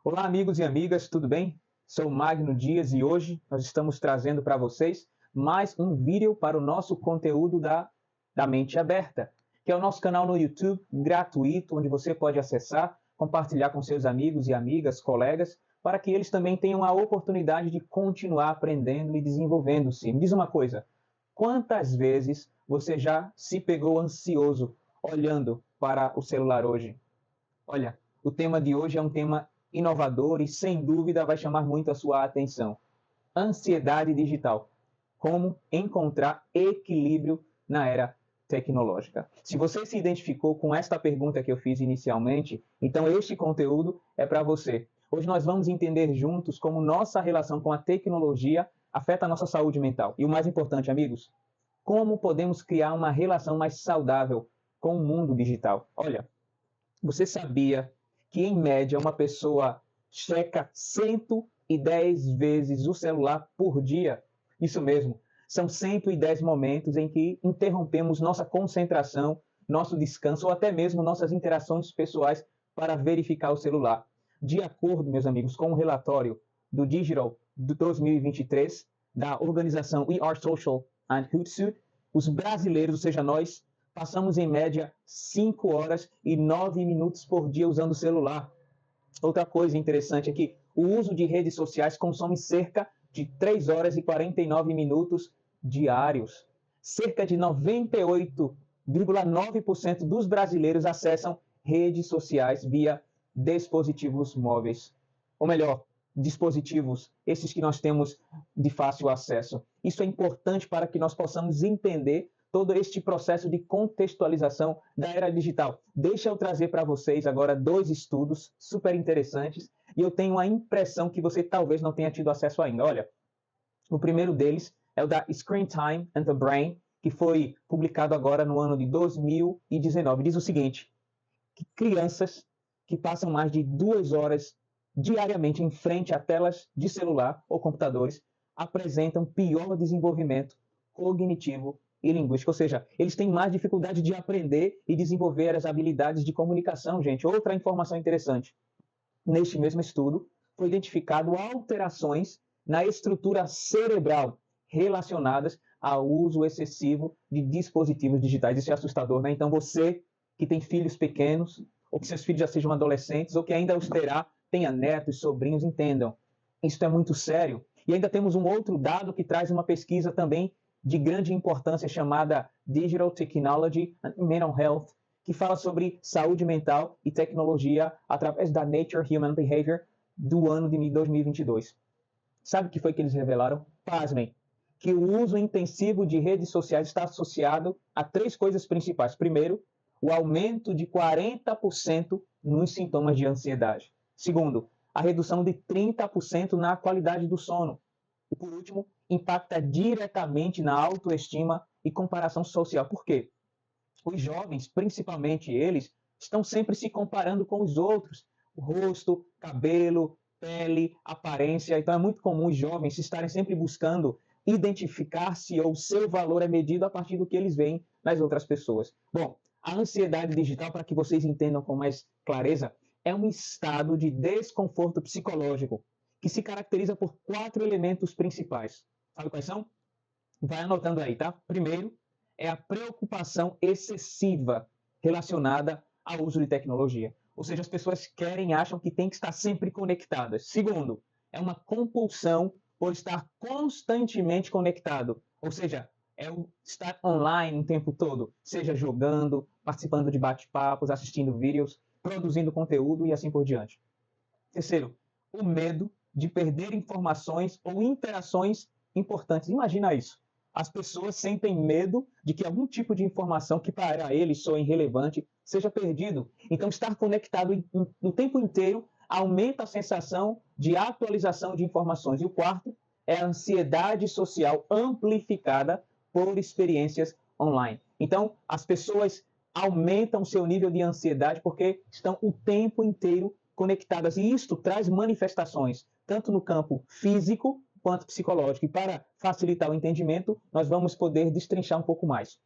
Olá, amigos e amigas, tudo bem? Sou Magno Dias e hoje nós estamos trazendo para vocês mais um vídeo para o nosso conteúdo da Mente Aberta, que é o nosso canal no YouTube gratuito, onde você pode acessar, compartilhar com seus amigos e amigas, colegas, para que eles também tenham a oportunidade de continuar aprendendo e desenvolvendo-se. Me diz uma coisa, quantas vezes você já se pegou ansioso olhando para o celular hoje? Olha, o tema de hoje é um tema inovador e, sem dúvida, vai chamar muito a sua atenção. Ansiedade digital. Como encontrar equilíbrio na era tecnológica. Se você se identificou com esta pergunta que eu fiz inicialmente, então este conteúdo é para você. Hoje nós vamos entender juntos como nossa relação com a tecnologia afeta a nossa saúde mental. E o mais importante, amigos, como podemos criar uma relação mais saudável com o mundo digital. Olha, você sabia que, em média, uma pessoa checa 110 vezes o celular por dia? Isso mesmo, são 110 momentos em que interrompemos nossa concentração, nosso descanso ou até mesmo nossas interações pessoais para verificar o celular. De acordo, meus amigos, com um relatório do Digital de 2023 da organização We Are Social and Hootsuite, os brasileiros, ou seja, nós, passamos em média 5 horas e 9 minutos por dia usando o celular. Outra coisa interessante é que o uso de redes sociais consome cerca de 3 horas e 49 minutos diários. Cerca de 98,9% dos brasileiros acessam redes sociais via dispositivos móveis. Ou melhor, dispositivos, esses que nós temos de fácil acesso. Isso é importante para que nós possamos entender todo este processo de contextualização da era digital. Deixa eu trazer para vocês agora 2 estudos super interessantes e eu tenho a impressão que você talvez não tenha tido acesso ainda. Olha, o primeiro deles é o da Screen Time and the Brain, que foi publicado agora no ano de 2019. Diz o seguinte, que crianças que passam mais de 2 horas diariamente em frente a telas de celular ou computadores apresentam pior desenvolvimento cognitivo e linguística, ou seja, eles têm mais dificuldade de aprender e desenvolver as habilidades de comunicação, gente. Outra informação interessante, neste mesmo estudo, foi identificado alterações na estrutura cerebral relacionadas ao uso excessivo de dispositivos digitais. Isso é assustador, né? Então você que tem filhos pequenos, ou que seus filhos já sejam adolescentes, ou que ainda os terá, tenha netos, sobrinhos, entendam. Isso é muito sério. E ainda temos um outro dado que traz uma pesquisa também de grande importância chamada Digital Technology and Mental Health, que fala sobre saúde mental e tecnologia através da Nature Human Behavior do ano de 2022. Sabe o que foi que eles revelaram? Pasmem, que o uso intensivo de redes sociais está associado a 3 coisas principais. Primeiro, o aumento de 40% nos sintomas de ansiedade. Segundo, a redução de 30% na qualidade do sono. E, por último, impacta diretamente na autoestima e comparação social. Por quê? Os jovens, principalmente eles, estão sempre se comparando com os outros. O rosto, cabelo, pele, aparência. Então é muito comum os jovens estarem sempre buscando identificar-se ou seu valor é medido a partir do que eles veem nas outras pessoas. Bom, a ansiedade digital, para que vocês entendam com mais clareza, é um estado de desconforto psicológico que se caracteriza por 4 elementos principais. Sabe quais são? Vai anotando aí, tá? Primeiro, é a preocupação excessiva relacionada ao uso de tecnologia. Ou seja, as pessoas querem e acham que tem que estar sempre conectadas. Segundo, é uma compulsão por estar constantemente conectado. Ou seja, é o estar online o tempo todo, seja jogando, participando de bate-papos, assistindo vídeos, produzindo conteúdo e assim por diante. Terceiro, o medo de perder informações ou interações importantes. Imagina isso. As pessoas sentem medo de que algum tipo de informação que para eles soa irrelevante seja perdido. Então, estar conectado o tempo inteiro aumenta a sensação de atualização de informações. E o quarto é a ansiedade social amplificada por experiências online. Então, as pessoas aumentam seu nível de ansiedade porque estão o tempo inteiro conectadas. E isto traz manifestações, tanto no campo físico quanto psicológico. E para facilitar o entendimento, nós vamos poder destrinchar um pouco mais.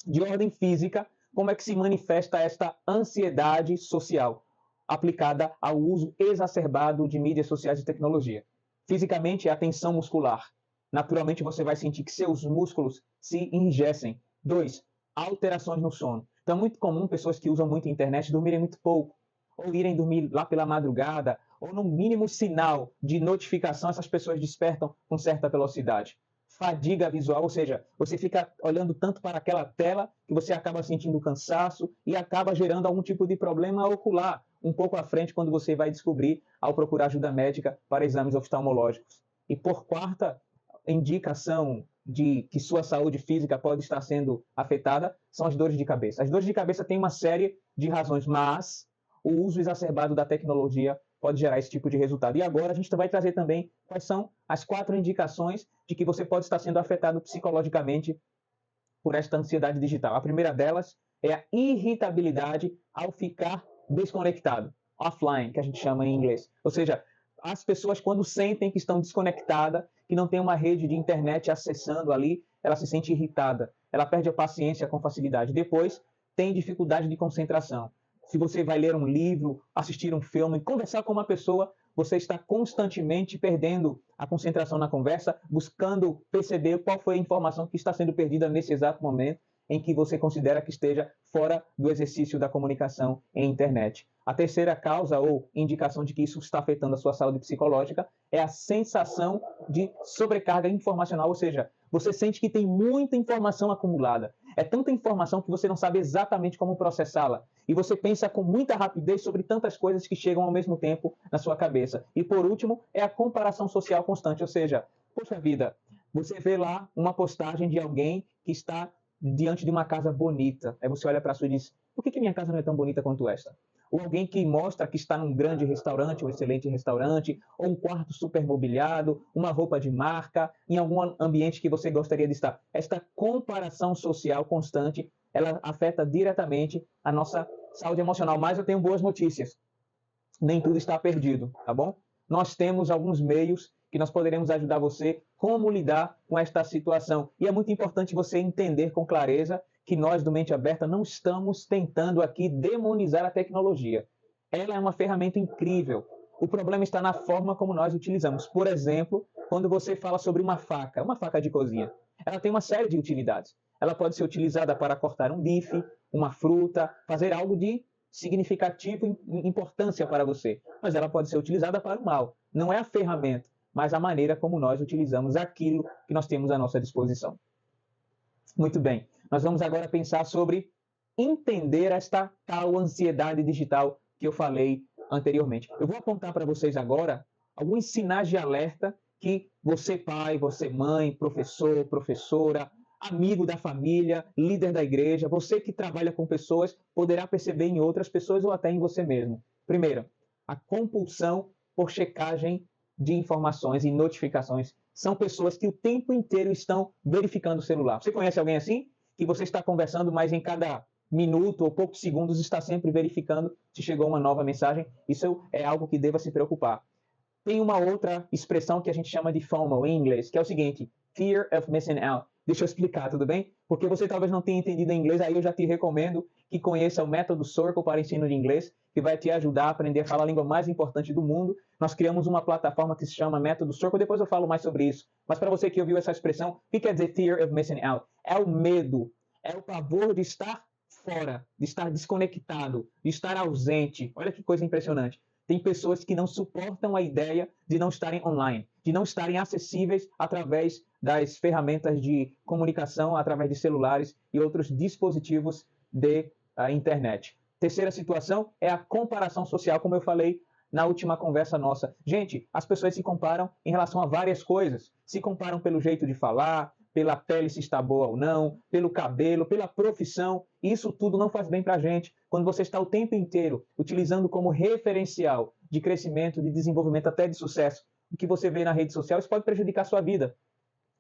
De ordem física, como é que se manifesta esta ansiedade social? aplicada ao uso exacerbado de mídias sociais e tecnologia. Fisicamente, é a tensão muscular. Naturalmente, você vai sentir que seus músculos se enrijecem. 2. Alterações no sono. Então, é muito comum pessoas que usam muito a internet dormirem muito pouco, ou irem dormir lá pela madrugada, ou no mínimo sinal de notificação, essas pessoas despertam com certa velocidade. Fadiga visual, ou seja, você fica olhando tanto para aquela tela que você acaba sentindo cansaço e acaba gerando algum tipo de problema ocular, um pouco à frente quando você vai descobrir ao procurar ajuda médica para exames oftalmológicos. E por quarta indicação de que sua saúde física pode estar sendo afetada são as dores de cabeça. As dores de cabeça têm uma série de razões, mas o uso exacerbado da tecnologia pode gerar esse tipo de resultado. E agora a gente vai trazer também quais são as 4 indicações de que você pode estar sendo afetado psicologicamente por esta ansiedade digital. A primeira delas é a irritabilidade ao ficar desconectado, offline, que a gente chama em inglês. Ou seja, as pessoas quando sentem que estão desconectadas, que não tem uma rede de internet acessando ali, ela se sente irritada, ela perde a paciência com facilidade. Depois, tem dificuldade de concentração. Se você vai ler um livro, assistir um filme, conversar com uma pessoa, você está constantemente perdendo a concentração na conversa, buscando perceber qual foi a informação que está sendo perdida nesse exato momento em que você considera que esteja fora do exercício da comunicação em internet. A terceira causa ou indicação de que isso está afetando a sua saúde psicológica é a sensação de sobrecarga informacional, ou seja, você sente que tem muita informação acumulada. É tanta informação que você não sabe exatamente como processá-la. E você pensa com muita rapidez sobre tantas coisas que chegam ao mesmo tempo na sua cabeça. E por último, é a comparação social constante, ou seja, poxa vida, você vê lá uma postagem de alguém que está diante de uma casa bonita. Aí você olha para sua e diz, por que minha casa não é tão bonita quanto esta? Ou alguém que mostra que está num grande restaurante, um excelente restaurante, ou um quarto super mobiliado, uma roupa de marca, em algum ambiente que você gostaria de estar. Esta comparação social constante, ela afeta diretamente a nossa saúde emocional. Mas eu tenho boas notícias. Nem tudo está perdido, tá bom? Nós temos alguns meios que nós poderemos ajudar você como lidar com esta situação. E é muito importante você entender com clareza que nós do Mente Aberta não estamos tentando aqui demonizar a tecnologia. Ela é uma ferramenta incrível. O problema está na forma como nós utilizamos. Por exemplo, quando você fala sobre uma faca de cozinha, ela tem uma série de utilidades. Ela pode ser utilizada para cortar um bife, uma fruta, fazer algo de significativo importância para você. Mas ela pode ser utilizada para o mal. Não é a ferramenta, mas a maneira como nós utilizamos aquilo que nós temos à nossa disposição. Muito bem. Nós vamos agora pensar sobre entender esta tal ansiedade digital que eu falei anteriormente. Eu vou apontar para vocês agora alguns sinais de alerta que você pai, você mãe, professor, professora, amigo da família, líder da igreja, você que trabalha com pessoas, poderá perceber em outras pessoas ou até em você mesmo. Primeiro, a compulsão por checagem de informações e notificações. São pessoas que o tempo inteiro estão verificando o celular. Você conhece alguém assim? Que você está conversando, mas em cada minuto ou poucos segundos está sempre verificando se chegou uma nova mensagem. Isso é algo que deva se preocupar. Tem uma outra expressão que a gente chama de FOMO em inglês, que é o seguinte, Fear of Missing Out. Deixa eu explicar, tudo bem? Porque você talvez não tenha entendido em inglês, aí eu já te recomendo que conheça o método Circle para ensino de inglês, que vai te ajudar a aprender a falar a língua mais importante do mundo. Nós criamos uma plataforma que se chama Método Circle, depois eu falo mais sobre isso. Mas para você que ouviu essa expressão, o que quer dizer Fear of Missing Out? É o medo, é o pavor de estar fora, de estar desconectado, de estar ausente. Olha que coisa impressionante. Tem pessoas que não suportam a ideia de não estarem online, de não estarem acessíveis através das ferramentas de comunicação, através de celulares e outros dispositivos de internet. Terceira situação é a comparação social, como eu falei na última conversa nossa. Gente, as pessoas se comparam em relação a várias coisas. Se comparam pelo jeito de falar, pela pele se está boa ou não, pelo cabelo, pela profissão. Isso tudo não faz bem para a gente. Quando você está o tempo inteiro utilizando como referencial de crescimento, de desenvolvimento, até de sucesso, o que você vê na rede social, isso pode prejudicar a sua vida.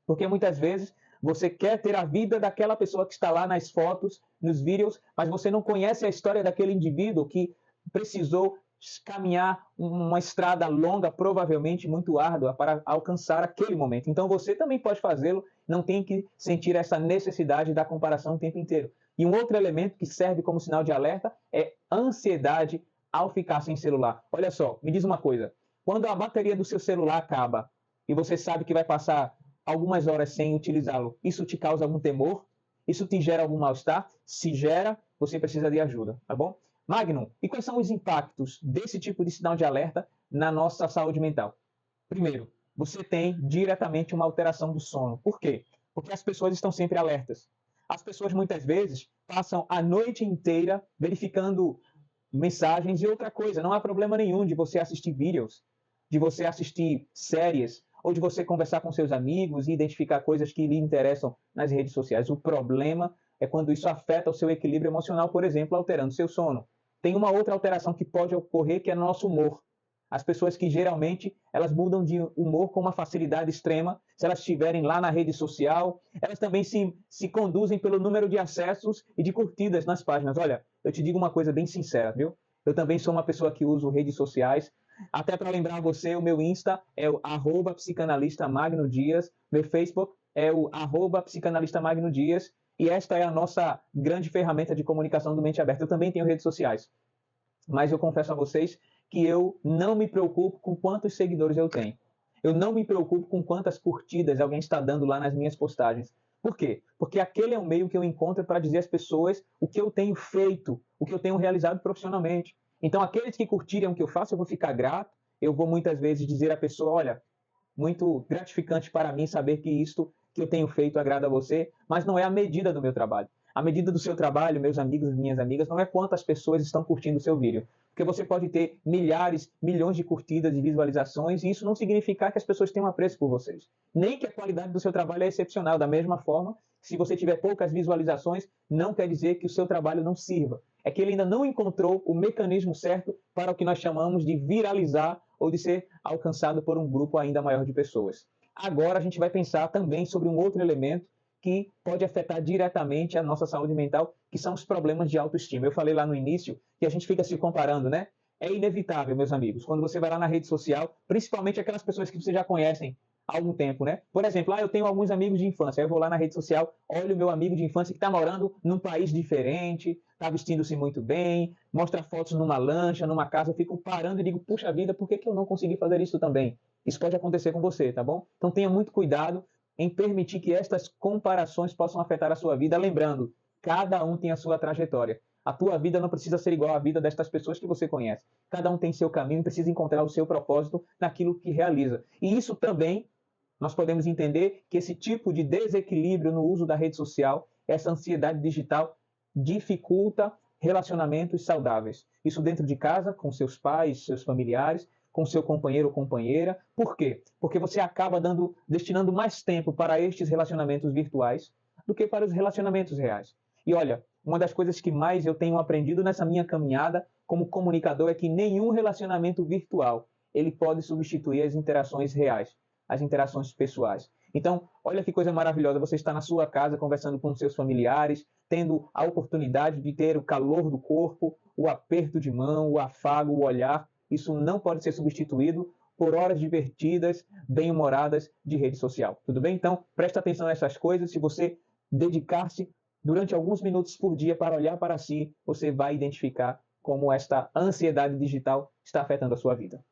Porque muitas vezes você quer ter a vida daquela pessoa que está lá nas fotos, nos vídeos, mas você não conhece a história daquele indivíduo que precisou caminhar uma estrada longa, provavelmente muito árdua, para alcançar aquele momento. Então você também pode fazê-lo, não tem que sentir essa necessidade da comparação o tempo inteiro. E um outro elemento que serve como sinal de alerta é ansiedade ao ficar sem celular. Olha só, me diz uma coisa. Quando a bateria do seu celular acaba e você sabe que vai passar algumas horas sem utilizá-lo, isso te causa algum temor? Isso te gera algum mal-estar? Se gera, você precisa de ajuda, tá bom? Magnum, e quais são os impactos desse tipo de sinal de alerta na nossa saúde mental? Primeiro, você tem diretamente uma alteração do sono. Por quê? Porque as pessoas estão sempre alertas. As pessoas muitas vezes passam a noite inteira verificando mensagens e outra coisa. Não há problema nenhum de você assistir vídeos, de você assistir séries ou de você conversar com seus amigos e identificar coisas que lhe interessam nas redes sociais. O problema é quando isso afeta o seu equilíbrio emocional, por exemplo, alterando seu sono. Tem uma outra alteração que pode ocorrer, que é nosso humor. As pessoas que geralmente elas mudam de humor com uma facilidade extrema, se elas estiverem lá na rede social, elas também se conduzem pelo número de acessos e de curtidas nas páginas. Olha, eu te digo uma coisa bem sincera, viu? Eu também sou uma pessoa que uso redes sociais. Até para lembrar você, o meu Insta é o @psicanalista_magno_dias, meu Facebook é o @psicanalista_magno_dias, e esta é a nossa grande ferramenta de comunicação do Mente Aberta. Eu também tenho redes sociais, mas eu confesso a vocês que eu não me preocupo com quantos seguidores eu tenho. Eu não me preocupo com quantas curtidas alguém está dando lá nas minhas postagens. Por quê? Porque aquele é o meio que eu encontro para dizer às pessoas o que eu tenho feito, o que eu tenho realizado profissionalmente. Então, aqueles que curtirem o que eu faço, eu vou ficar grato. Eu vou muitas vezes dizer à pessoa, olha, muito gratificante para mim saber que isto que eu tenho feito agrada a você, mas não é a medida do meu trabalho. A medida do seu trabalho, meus amigos e minhas amigas, não é quantas pessoas estão curtindo o seu vídeo. Porque você pode ter milhares, milhões de curtidas e visualizações, e isso não significa que as pessoas tenham apreço por vocês. Nem que a qualidade do seu trabalho é excepcional. Da mesma forma, se você tiver poucas visualizações, não quer dizer que o seu trabalho não sirva. É que ele ainda não encontrou o mecanismo certo para o que nós chamamos de viralizar ou de ser alcançado por um grupo ainda maior de pessoas. Agora a gente vai pensar também sobre um outro elemento que pode afetar diretamente a nossa saúde mental, que são os problemas de autoestima. Eu falei lá no início que a gente fica se comparando, né? É inevitável, meus amigos, quando você vai lá na rede social, principalmente aquelas pessoas que você já conhecem há algum tempo, né? Por exemplo, eu tenho alguns amigos de infância, eu vou lá na rede social, olho o meu amigo de infância que está morando num país diferente, está vestindo-se muito bem, mostra fotos numa lancha, numa casa, eu fico parando e digo, puxa vida, por que eu não consegui fazer isso também? Isso pode acontecer com você, tá bom? Então tenha muito cuidado em permitir que estas comparações possam afetar a sua vida, lembrando, cada um tem a sua trajetória. A tua vida não precisa ser igual à vida destas pessoas que você conhece. Cada um tem seu caminho e precisa encontrar o seu propósito naquilo que realiza. E isso também, nós podemos entender que esse tipo de desequilíbrio no uso da rede social, essa ansiedade digital, dificulta relacionamentos saudáveis. Isso dentro de casa, com seus pais, seus familiares, com seu companheiro ou companheira. Por quê? Porque você acaba destinando mais tempo para estes relacionamentos virtuais do que para os relacionamentos reais. E olha, uma das coisas que mais eu tenho aprendido nessa minha caminhada como comunicador é que nenhum relacionamento virtual ele pode substituir as interações reais, as interações pessoais. Então, olha que coisa maravilhosa, você está na sua casa conversando com seus familiares, tendo a oportunidade de ter o calor do corpo, o aperto de mão, o afago, o olhar. Isso não pode ser substituído por horas divertidas, bem-humoradas de rede social. Tudo bem? Então, presta atenção nessas coisas. Se você dedicar-se durante alguns minutos por dia para olhar para si, você vai identificar como esta ansiedade digital está afetando a sua vida.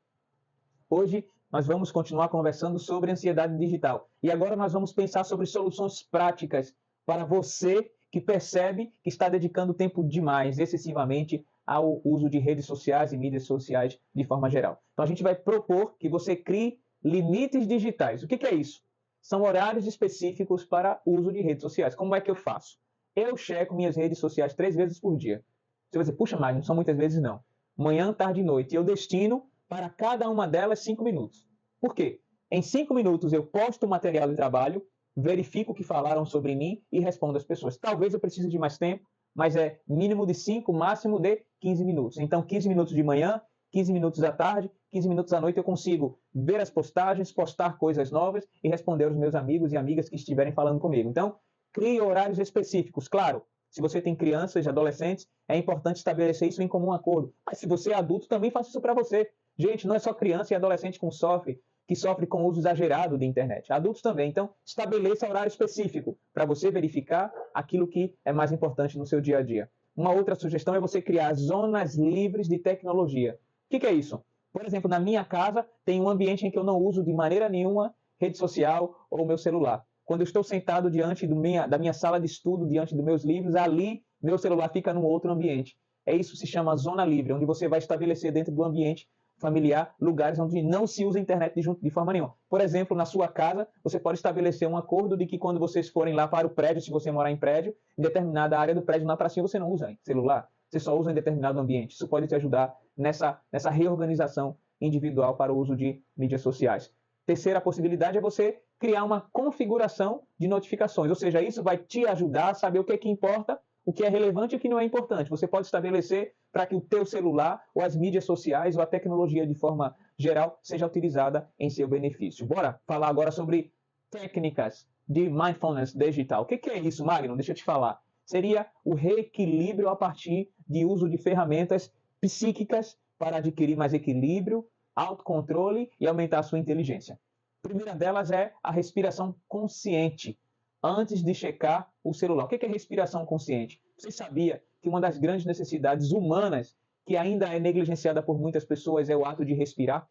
Hoje, nós vamos continuar conversando sobre ansiedade digital. E agora nós vamos pensar sobre soluções práticas para você que percebe que está dedicando tempo demais, excessivamente, ao uso de redes sociais e mídias sociais de forma geral. Então a gente vai propor que você crie limites digitais. O que é isso? São horários específicos para uso de redes sociais. Como é que eu faço? Eu checo minhas redes sociais 3 vezes por dia. Você vai dizer, puxa, mas não são muitas vezes não. Manhã, tarde e noite. Eu destino para cada uma delas 5 minutos. Por quê? Em 5 minutos eu posto o material de trabalho, verifico o que falaram sobre mim e respondo às pessoas. Talvez eu precise de mais tempo, mas é mínimo de 5, máximo de 15 minutos. Então, 15 minutos de manhã, 15 minutos à tarde, 15 minutos à noite eu consigo ver as postagens, postar coisas novas e responder aos meus amigos e amigas que estiverem falando comigo. Então, crie horários específicos. Claro, se você tem crianças e adolescentes, é importante estabelecer isso em comum acordo. Mas se você é adulto, também faça isso para você. Gente, não é só criança e adolescente que sofre com o uso exagerado de internet. Adultos também. Então, estabeleça horário específico para você verificar aquilo que é mais importante no seu dia a dia. Uma outra sugestão é você criar zonas livres de tecnologia. O que é isso? Por exemplo, na minha casa tem um ambiente em que eu não uso de maneira nenhuma rede social ou meu celular. Quando eu estou sentado diante da minha sala de estudo, diante dos meus livros, ali meu celular fica num outro ambiente. Isso se chama zona livre, onde você vai estabelecer dentro do ambiente familiar lugares onde não se usa a internet de forma nenhuma. Por exemplo, na sua casa, você pode estabelecer um acordo de que quando vocês forem lá para o prédio, se você morar em prédio, em determinada área do prédio, na pracinha, você não usa celular, você só usa em determinado ambiente. Isso pode te ajudar nessa reorganização individual para o uso de mídias sociais. Terceira possibilidade é você criar uma configuração de notificações, ou seja, isso vai te ajudar a saber o que é que importa, o que é relevante e o que não é importante. Você pode estabelecer para que o teu celular, ou as mídias sociais, ou a tecnologia de forma geral, seja utilizada em seu benefício. Bora falar agora sobre técnicas de mindfulness digital. O que é isso, Magno? Deixa eu te falar. Seria o reequilíbrio a partir de uso de ferramentas psíquicas para adquirir mais equilíbrio, autocontrole e aumentar a sua inteligência. A primeira delas é a respiração consciente, antes de checar o celular. O que é respiração consciente? Você sabia que uma das grandes necessidades humanas, que ainda é negligenciada por muitas pessoas, é o ato de respirar?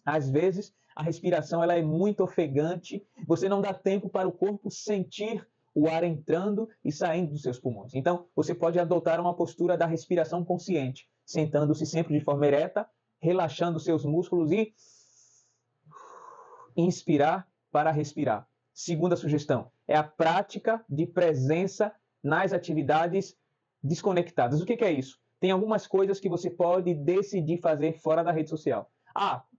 Às vezes, a respiração ela é muito ofegante, você não dá tempo para o corpo sentir o ar entrando e saindo dos seus pulmões. Então, você pode adotar uma postura da respiração consciente, sentando-se sempre de forma ereta, relaxando seus músculos e inspirar para respirar. Segunda sugestão é a prática de presença nas atividades desconectadas. O que é isso? Tem algumas coisas que você pode decidir fazer fora da rede social.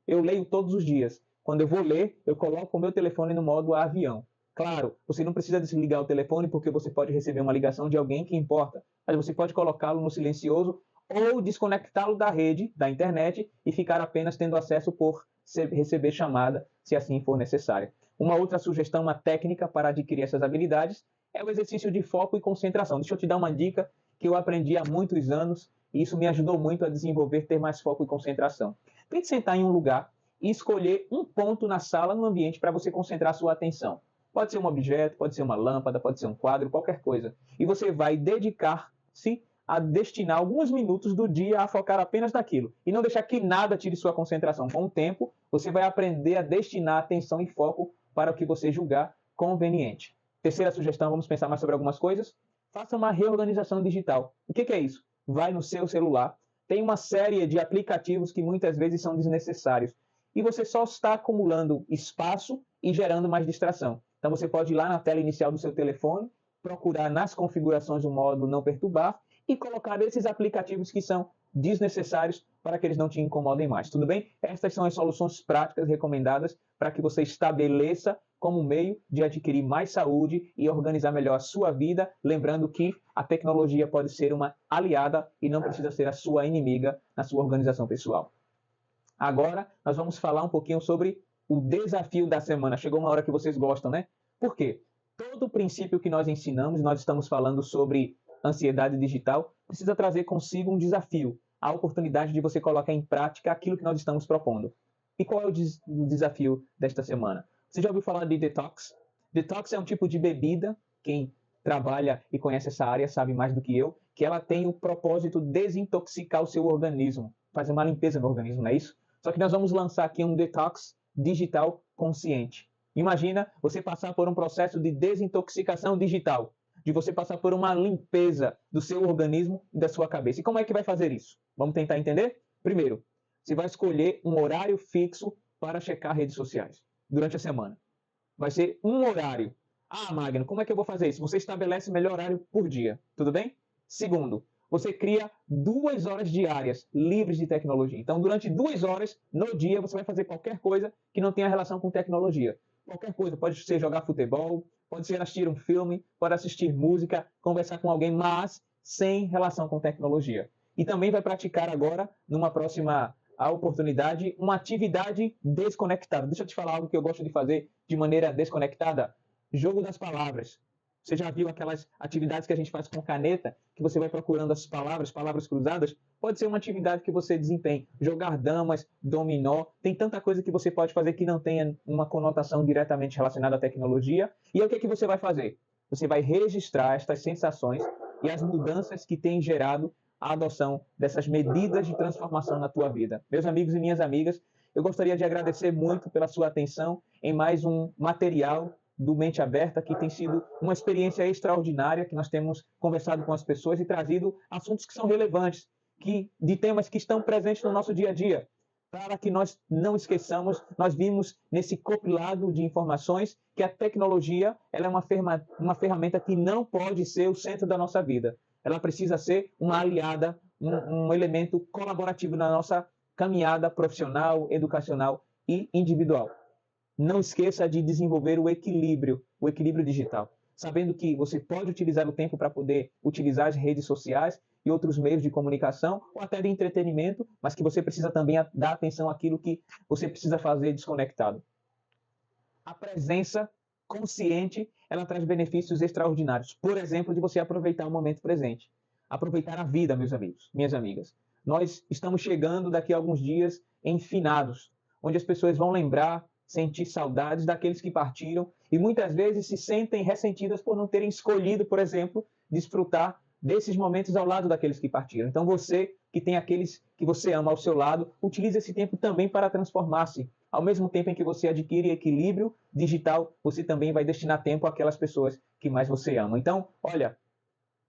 Eu leio todos os dias. Quando eu vou ler, eu coloco o meu telefone no modo avião. Claro, você não precisa desligar o telefone porque você pode receber uma ligação de alguém que importa, mas você pode colocá-lo no silencioso ou desconectá-lo da rede, da internet, e ficar apenas tendo acesso por receber chamada, se assim for necessário. Uma outra sugestão, uma técnica para adquirir essas habilidades é o exercício de foco e concentração. Deixa eu te dar uma dica que eu aprendi há muitos anos e isso me ajudou muito a desenvolver, ter mais foco e concentração. Tente sentar em um lugar e escolher um ponto na sala, no ambiente, para você concentrar sua atenção. Pode ser um objeto, pode ser uma lâmpada, pode ser um quadro, qualquer coisa. E você vai dedicar-se a destinar alguns minutos do dia a focar apenas naquilo. E não deixar que nada tire sua concentração. Com o tempo, você vai aprender a destinar atenção e foco para o que você julgar conveniente. Terceira sugestão, vamos pensar mais sobre algumas coisas. Faça uma reorganização digital. O que é isso? Vai no seu celular. Tem uma série de aplicativos que muitas vezes são desnecessários. E você só está acumulando espaço e gerando mais distração. Então você pode ir lá na tela inicial do seu telefone, procurar nas configurações o modo não perturbar e colocar esses aplicativos que são desnecessários para que eles não te incomodem mais. Tudo bem? Estas são as soluções práticas recomendadas para que você estabeleça como meio de adquirir mais saúde e organizar melhor a sua vida, lembrando que a tecnologia pode ser uma aliada e não precisa ser a sua inimiga na sua organização pessoal. Agora, nós vamos falar um pouquinho sobre o desafio da semana. Chegou uma hora que vocês gostam, né? Por quê? Todo o princípio que nós ensinamos, nós estamos falando sobre ansiedade digital, precisa trazer consigo um desafio, a oportunidade de você colocar em prática aquilo que nós estamos propondo. E qual é o desafio desta semana? Você já ouviu falar de detox? Detox é um tipo de bebida, quem trabalha e conhece essa área sabe mais do que eu, que ela tem o propósito de desintoxicar o seu organismo, fazer uma limpeza no organismo, não é isso? Só que nós vamos lançar aqui um detox digital consciente. Imagina você passar por um processo de desintoxicação digital, de você passar por uma limpeza do seu organismo e da sua cabeça. E como é que vai fazer isso? Vamos tentar entender? Primeiro, você vai escolher um horário fixo para checar redes sociais durante a semana. Vai ser um horário. Magno, como é que eu vou fazer isso? Você estabelece o melhor horário por dia, tudo bem? Segundo, você cria 2 horas diárias livres de tecnologia. Então, durante 2 horas no dia, você vai fazer qualquer coisa que não tenha relação com tecnologia. Qualquer coisa, pode ser jogar futebol, pode ser assistir um filme, pode assistir música, conversar com alguém, mas sem relação com tecnologia. E também vai praticar agora, numa próxima oportunidade, uma atividade desconectada. Deixa eu te falar algo que eu gosto de fazer de maneira desconectada. Jogo das palavras. Você já viu aquelas atividades que a gente faz com caneta, que você vai procurando as palavras cruzadas? Pode ser uma atividade que você desempenhe. Jogar damas, dominó, tem tanta coisa que você pode fazer que não tenha uma conotação diretamente relacionada à tecnologia. E aí o que você vai fazer? Você vai registrar estas sensações e as mudanças que têm gerado a adoção dessas medidas de transformação na tua vida. Meus amigos e minhas amigas, eu gostaria de agradecer muito pela sua atenção em mais um material do Mente Aberta, que tem sido uma experiência extraordinária, que nós temos conversado com as pessoas e trazido assuntos que são relevantes, de temas que estão presentes no nosso dia a dia. Para que nós não esqueçamos, nós vimos nesse compilado de informações que a tecnologia ela é uma ferramenta que não pode ser o centro da nossa vida. Ela precisa ser uma aliada, um elemento colaborativo na nossa caminhada profissional, educacional e individual. Não esqueça de desenvolver o equilíbrio digital, sabendo que você pode utilizar o tempo para poder utilizar as redes sociais e outros meios de comunicação ou até de entretenimento, mas que você precisa também dar atenção àquilo que você precisa fazer desconectado. A presença consciente, ela traz benefícios extraordinários. Por exemplo, de você aproveitar o momento presente. Aproveitar a vida, meus amigos, minhas amigas. Nós estamos chegando daqui a alguns dias em finados, onde as pessoas vão lembrar, sentir saudades daqueles que partiram e muitas vezes se sentem ressentidas por não terem escolhido, por exemplo, desfrutar desses momentos ao lado daqueles que partiram. Então você, que tem aqueles que você ama ao seu lado, utilize esse tempo também para transformar-se. Ao mesmo tempo em que você adquire equilíbrio digital, você também vai destinar tempo àquelas pessoas que mais você ama. Então, olha,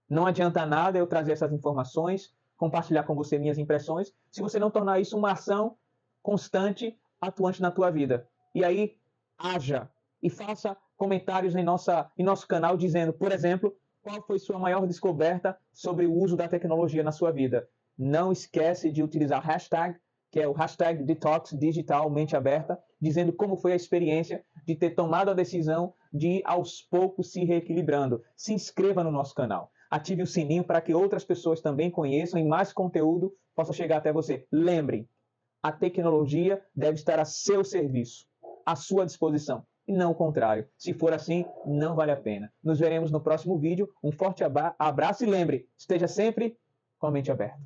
não adianta nada eu trazer essas informações, compartilhar com você minhas impressões, se você não tornar isso uma ação constante, atuante na tua vida. E aí, haja e faça comentários em nosso canal dizendo, por exemplo, qual foi sua maior descoberta sobre o uso da tecnologia na sua vida. Não esquece de utilizar hashtag, que é o hashtag Detox Digital Mente Aberta, dizendo como foi a experiência de ter tomado a decisão de ir aos poucos se reequilibrando. Se inscreva no nosso canal. Ative o sininho para que outras pessoas também conheçam e mais conteúdo possa chegar até você. Lembre, a tecnologia deve estar a seu serviço, à sua disposição, e não o contrário. Se for assim, não vale a pena. Nos veremos no próximo vídeo. Um forte abraço e lembre, esteja sempre com a mente aberta.